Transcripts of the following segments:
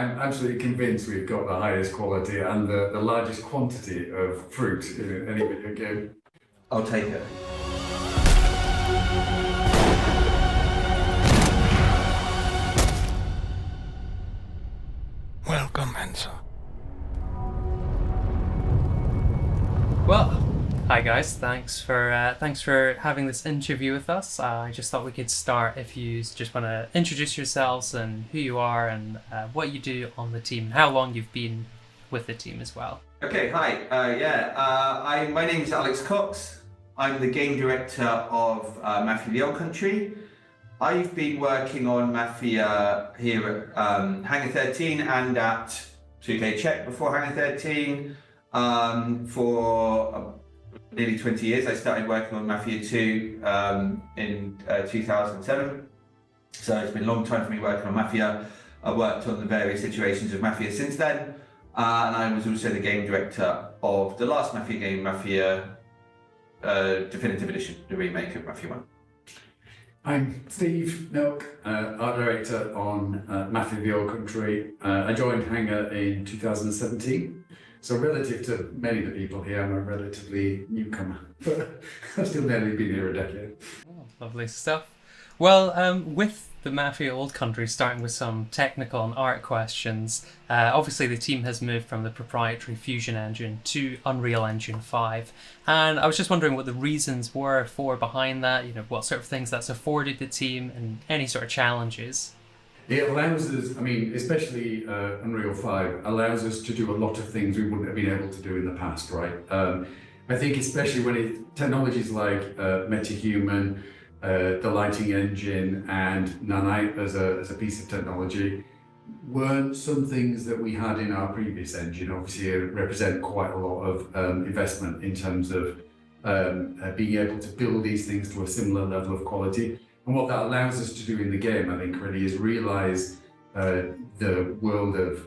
I'm absolutely convinced we've got the highest quality and the largest quantity of fruit in any video game. I'll take it. Welcome, Enzo. Well, hi guys. Thanks for having this interview with us. I just thought we could start if you just want to introduce yourselves and who you are and what you do on the team, and how long you've been with the team as well. Okay, hi. My name is Alex Cox. I'm the game director of Mafia the Old Country. I've been working on Mafia here at Hangar 13 and at 2K Czech before Hangar 13 for nearly 20 years. I started working on Mafia 2 in 2007. So it's been a long time for me working on Mafia. I've worked on the various iterations of Mafia since then. And I was also the game director of the last Mafia game, Mafia Definitive Edition, the remake of Mafia 1. I'm Steve Noake, art director on Mafia the Old Country. I joined Hangar in 2017, so relative to many of the people here, I'm a relatively newcomer, but I've still nearly been here a decade. Oh, lovely stuff. Well, with the Mafia Old Country, starting with some technical and art questions, obviously the team has moved from the proprietary Fusion engine to Unreal Engine 5, and I was just wondering what the reasons were behind that, what sort of things that's afforded the team and any sort of challenges. It allows us, especially Unreal 5, allows us to do a lot of things we wouldn't have been able to do in the past, right? I think especially when technologies like MetaHuman, the lighting engine and Nanite as a piece of technology weren't some things that we had in our previous engine. Obviously, it represent quite a lot of investment in terms of being able to build these things to a similar level of quality. And what that allows us to do in the game, I think, really is realize the world of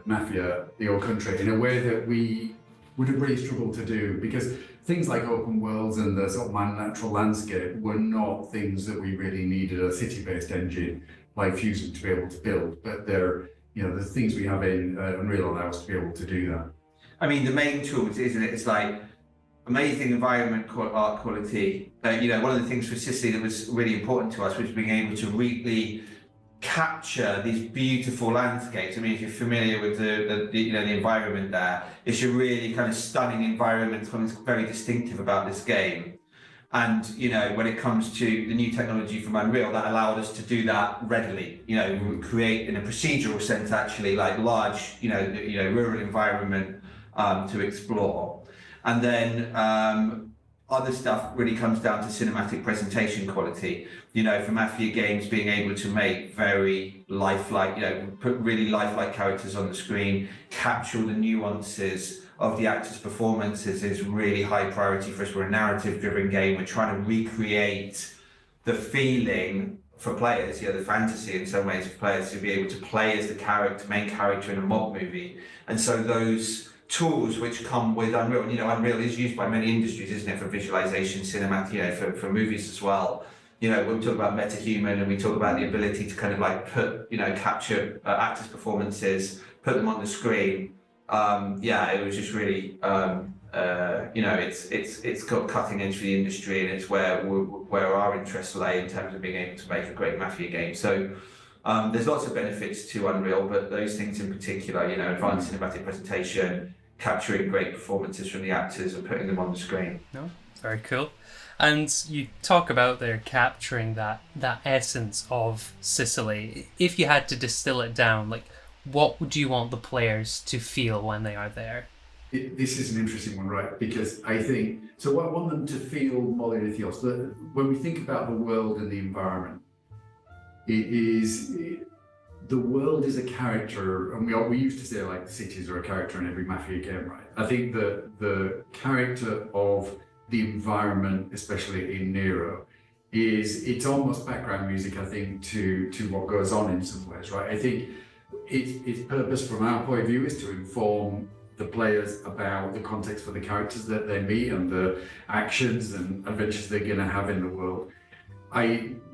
Mafia, the Old Country, in a way that we would have really struggled to do, because things like open worlds and the sort of natural landscape were not things that we really needed a city-based engine like Fusion to be able to build. But they're, the things we have in Unreal allow us to be able to do that. I mean, the main tools, isn't it? It's like amazing environment art quality. One of the things for Sicily that was really important to us was being able to really capture these beautiful landscapes. I mean, if you're familiar with the environment there, it's a really kind of stunning environment, something very distinctive about this game. And when it comes to the new technology from Unreal, that allowed us to do that readily. Create in a procedural sense, actually, like large, rural environment to explore. And then other stuff really comes down to cinematic presentation quality. For Mafia games, being able to make very lifelike, put really lifelike characters on the screen, capture all the nuances of the actors' performances is really high priority for us. We're a narrative-driven game. We're trying to recreate the feeling for players, the fantasy in some ways for players to be able to play as the main character in a mob movie. And so those tools which come with Unreal, Unreal is used by many industries, isn't it, for visualization, cinematic, for movies as well. When we talk about MetaHuman and we talk about the ability to kind of like capture actors' performances, put them on the screen. It was just really, it's got cutting edge for the industry, and it's where our interests lay in terms of being able to make a great Mafia game. So there's lots of benefits to Unreal, but those things in particular, advanced cinematic presentation, capturing great performances from the actors and putting them on the screen. No, very cool. And you talk about there capturing that essence of Sicily. If you had to distill it down, like, what would you want the players to feel when they are there? This is an interesting one, right? Because I think, so I want them to feel Molyrthios. When we think about the world and the environment, the world is a character, and we used to say like cities are a character in every Mafia game, right? I think that the character of the environment, especially in Nero, it's almost background music, I think, to what goes on in some ways, right? I think its purpose from our point of view is to inform the players about the context for the characters that they meet and the actions and adventures they're going to have in the world.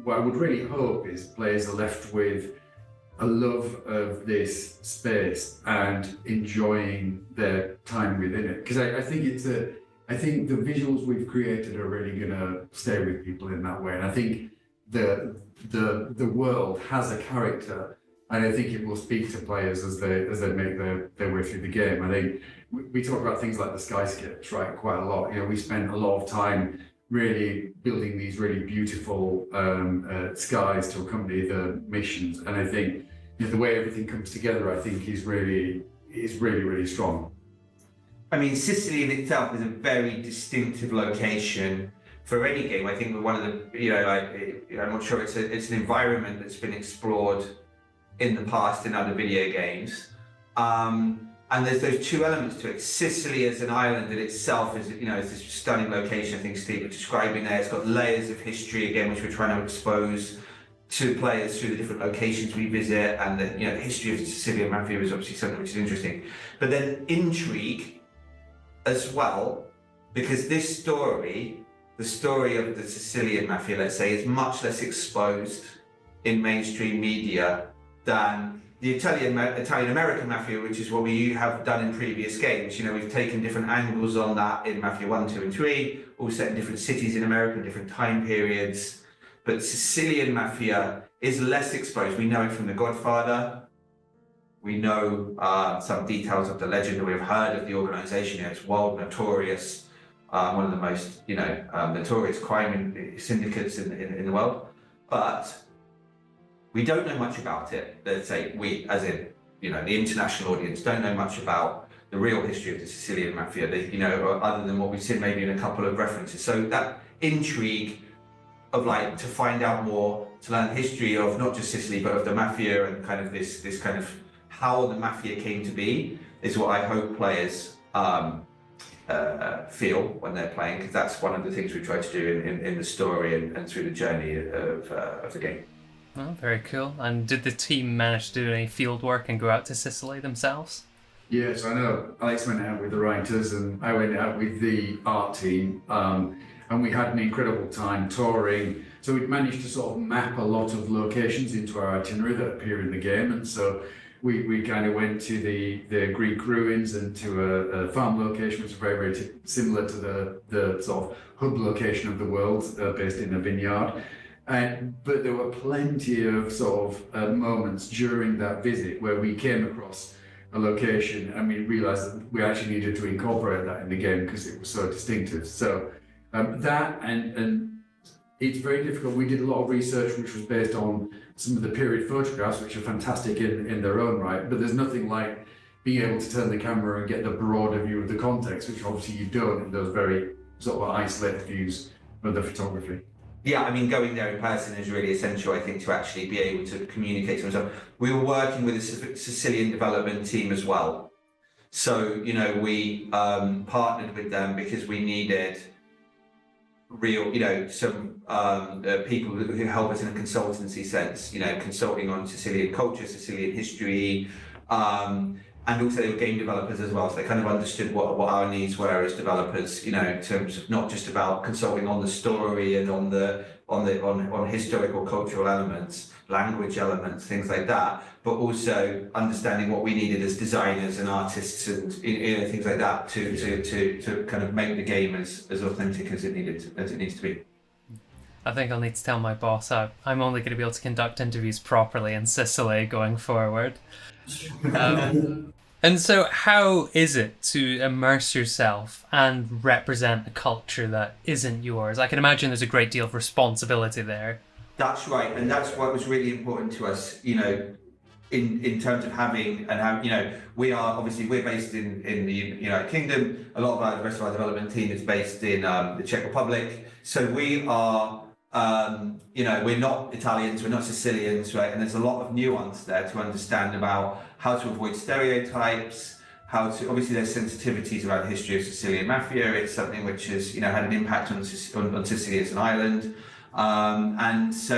What I would really hope is players are left with a love of this space and enjoying their time within it. Because I think the visuals we've created are really gonna stay with people in that way. And I think the world has a character, and I think it will speak to players as they make their way through the game. I think we talk about things like the skyscapes, right, quite a lot. You know, we spent a lot of time really building these really beautiful skies to accompany the missions, and I think the way everything comes together, I think, is really strong. I mean, Sicily in itself is a very distinctive location for any game. I think we're one of the, I'm not sure it's an environment that's been explored in the past in other video games. And there's those two elements to it. Sicily as an island in itself is, is this stunning location. I think Steve was describing there. It's got layers of history again, which we're trying to expose to players through the different locations we visit, and the history of the Sicilian Mafia is obviously something which is interesting. But then intrigue as well, because this story, the story of the Sicilian Mafia, let's say, is much less exposed in mainstream media than the Italian-American Mafia, which is what we have done in previous games. We've taken different angles on that in Mafia 1, 2 and 3, all set in different cities in America, different time periods. But Sicilian Mafia is less exposed. We know it from The Godfather. We know some details of the legend, that we've heard of the organization. It's world notorious, one of the most notorious crime syndicates in the world. But we don't know much about it. Let's say we, as in, the international audience, don't know much about the real history of the Sicilian Mafia, other than what we've seen maybe in a couple of references. So that intrigue of to find out more, to learn the history of not just Sicily, but of the Mafia, and kind of this kind of how the Mafia came to be, is what I hope players feel when they're playing, because that's one of the things we try to do in the story and through the journey of the game. Oh, very cool. And did the team manage to do any field work and go out to Sicily themselves? Yes, I know. Alex went out with the writers and I went out with the art team, and we had an incredible time touring. So we'd managed to sort of map a lot of locations into our itinerary that appear in the game, and so we kind of went to the Greek ruins and to a farm location which is very, very similar to the sort of hub location of the world, based in a vineyard. But there were plenty of sort of moments during that visit where we came across a location and we realized that we actually needed to incorporate that in the game because it was so distinctive. So that and it's very difficult. We did a lot of research which was based on some of the period photographs, which are fantastic in their own right, but there's nothing like being able to turn the camera and get the broader view of the context, which obviously you don't in those very sort of isolated views of the photography. Yeah, I mean, going there in person is really essential, I think, to actually be able to communicate to themselves. We were working with a Sicilian development team as well. So, we partnered with them because we needed real, some people who help us in a consultancy sense, consulting on Sicilian culture, Sicilian history, and also they were game developers as well, so they kind of understood what our needs were as developers, in terms of not just about consulting on the story and on historical cultural elements, language elements, things like that, but also understanding what we needed as designers and artists and things like that to kind of make the game as authentic as it needs to be. I think I'll need to tell my boss I'm only going to be able to conduct interviews properly in Sicily going forward. And so how is it to immerse yourself and represent a culture that isn't yours? I can imagine there's a great deal of responsibility there. That's right, and that's what was really important to us, in terms of having and how, we're based in the United Kingdom. A lot of the rest of our development team is based in the Czech Republic. So we are, we're not Italians, we're not Sicilians, right? And there's a lot of nuance there to understand about how to avoid stereotypes, obviously there's sensitivities around the history of Sicilian Mafia. It's something which has, had an impact on Sicily as an island. And so,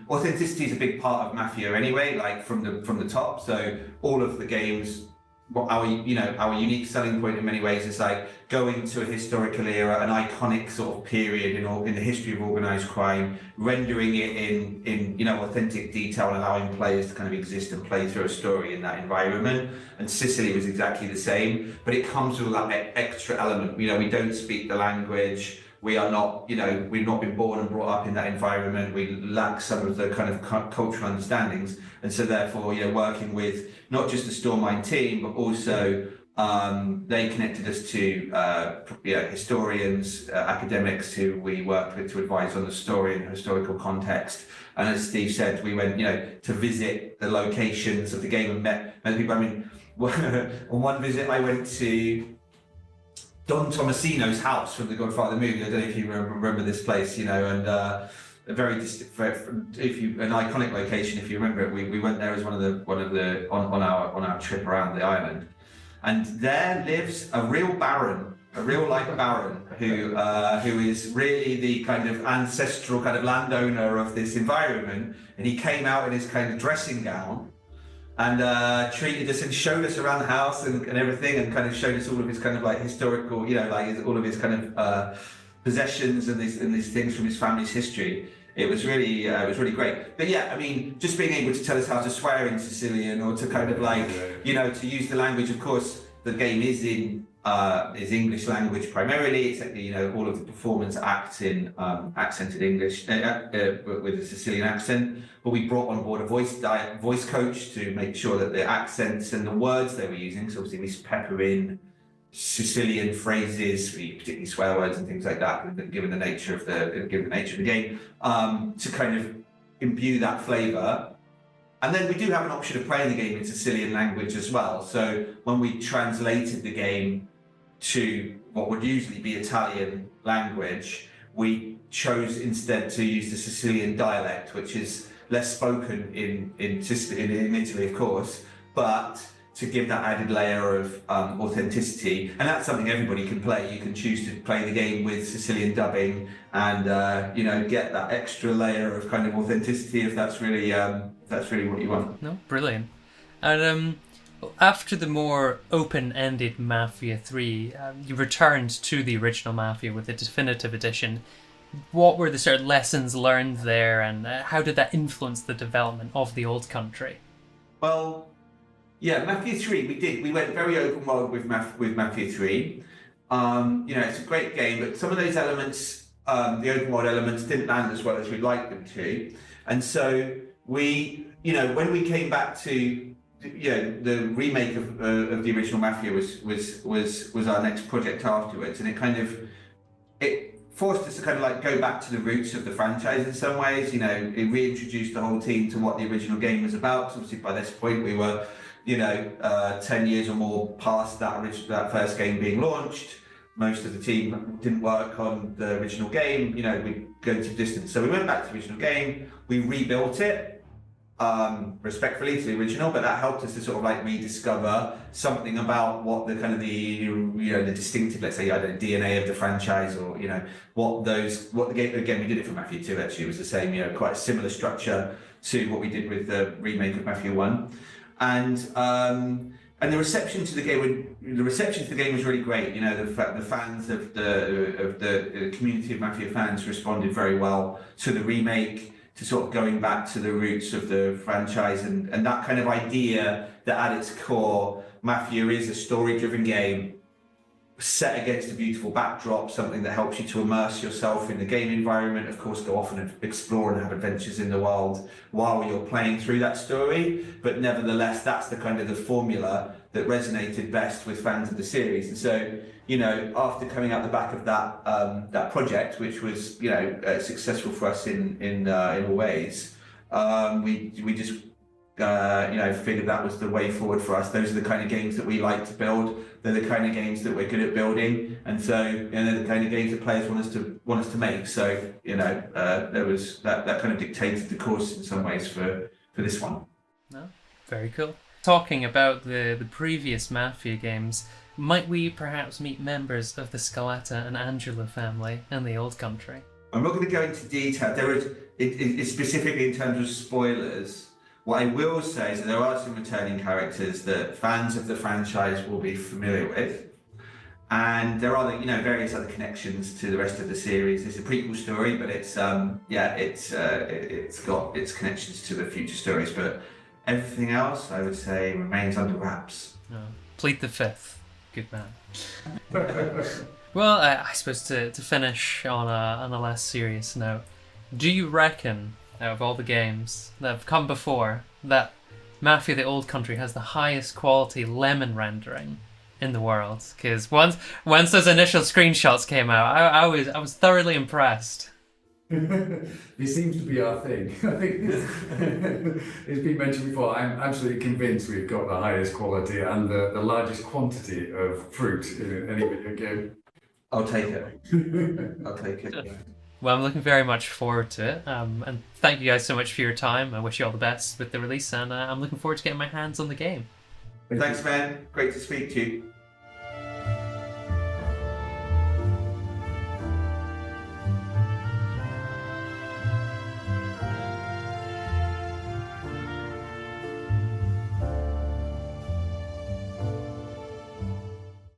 authenticity is a big part of Mafia anyway, like from the top. So all of the games what our unique selling point in many ways is like going to a historical era, an iconic sort of period in the history of organised crime, rendering it in authentic detail and allowing players to kind of exist and play through a story in that environment. And Sicily was exactly the same, but it comes with that extra element. We don't speak the language. We are not, we've not been born and brought up in that environment. We lack some of the kind of cultural understandings. And so therefore, working with not just the Stormine team, but also they connected us to historians, academics who we worked with to advise on the story and historical context. And as Steve said, we went, to visit the locations of the game and met people. I mean, on one visit, I went to Don Tomasino's house from the Godfather movie. I don't know if you remember this place, and a very an iconic location. If you remember it, we went there as one of the on our trip around the island, and there lives a real baron, a real life baron who is really the kind of ancestral kind of landowner of this environment, and he came out in his kind of dressing gown and treated us and showed us around the house and everything, and kind of showed us all of his kind of like historical, all of his kind of possessions and these things from his family's history. It was really great. But yeah, I mean, just being able to tell us how to swear in Sicilian, or to kind of like, to use the language. Of course, the game is in English language primarily. It's all of the performance acts in accented English with a Sicilian accent. But we brought on board a voice coach to make sure that the accents and the words they were using. So obviously we pepper in Sicilian phrases, particularly swear words and things like that, given the nature of the game, to kind of imbue that flavour. And then we do have an option of playing the game in Sicilian language as well. So when we translated the game to what would usually be Italian language, we chose instead to use the Sicilian dialect, which is less spoken in Italy, of course, but to give that added layer of authenticity. And that's something everybody can play. You can choose to play the game with Sicilian dubbing and get that extra layer of kind of authenticity if that's really what you want. No, brilliant. And after the more open-ended Mafia 3, you returned to the original Mafia with a definitive edition. What were the sort of lessons learned there, and how did that influence the development of the Old Country? Well, yeah, Mafia 3, we went very open world with Mafia 3. It's a great game, but some of those elements, the open world elements, didn't land as well as we'd like them to. And so we, when we came back to, the remake of the original Mafia was our next project afterwards, and it forced us to kind of like go back to the roots of the franchise in some ways. It reintroduced the whole team to what the original game was about. So obviously by this point we were 10 years or more past that first game being launched. Most of the team didn't work on the original game. We go to distance. So we went back to the original game. We rebuilt it respectfully to the original, but that helped us to sort of like rediscover something about what the kind of the distinctive, let's say, DNA of the franchise, or what the game. Again, we did it for Mafia 2. Actually, it was the same. Quite a similar structure to what we did with the remake of Mafia 1. And the reception to the game was really great. The fans of the community of Mafia fans responded very well to the remake, to sort of going back to the roots of the franchise, and that kind of idea that at its core, Mafia is a story-driven game set against a beautiful backdrop, something that helps you to immerse yourself in the game environment, of course, go off and explore and have adventures in the world while you're playing through that story. But nevertheless, that's the kind of the formula that resonated best with fans of the series. And so, after coming out the back of that project, which was, successful for us in all ways, we just figured that was the way forward for us. Those are the kind of games that we like to build. They're the kind of games that we're good at building, and so they're the kind of games that players want us to make. So there was that kind of dictated the course in some ways for this one. No, very cool. Talking about the previous Mafia games, might we perhaps meet members of the Scaletta and Angelo family in the Old Country? I'm not going to go into detail. It's specifically in terms of spoilers. What I will say is that there are some returning characters that fans of the franchise will be familiar with. And there are, various other connections to the rest of the series. It's a prequel story, but it's got its connections to the future stories. But everything else, I would say, remains under wraps. Oh, plead the fifth. Good man. Well, I suppose to finish on a less serious note, do you reckon, out of all the games that have come before, that Mafia: The Old Country has the highest quality lemon rendering in the world? Because once those initial screenshots came out, I was thoroughly impressed. This seems to be our thing. I think it's been mentioned before. I'm absolutely convinced we've got the highest quality and the largest quantity of fruit in any video game. I'll take it. I'll take it. Yeah. Well, I'm looking very much forward to it. And thank you guys so much for your time. I wish you all the best with the release, and I'm looking forward to getting my hands on the game. Thanks, man. Great to speak to you.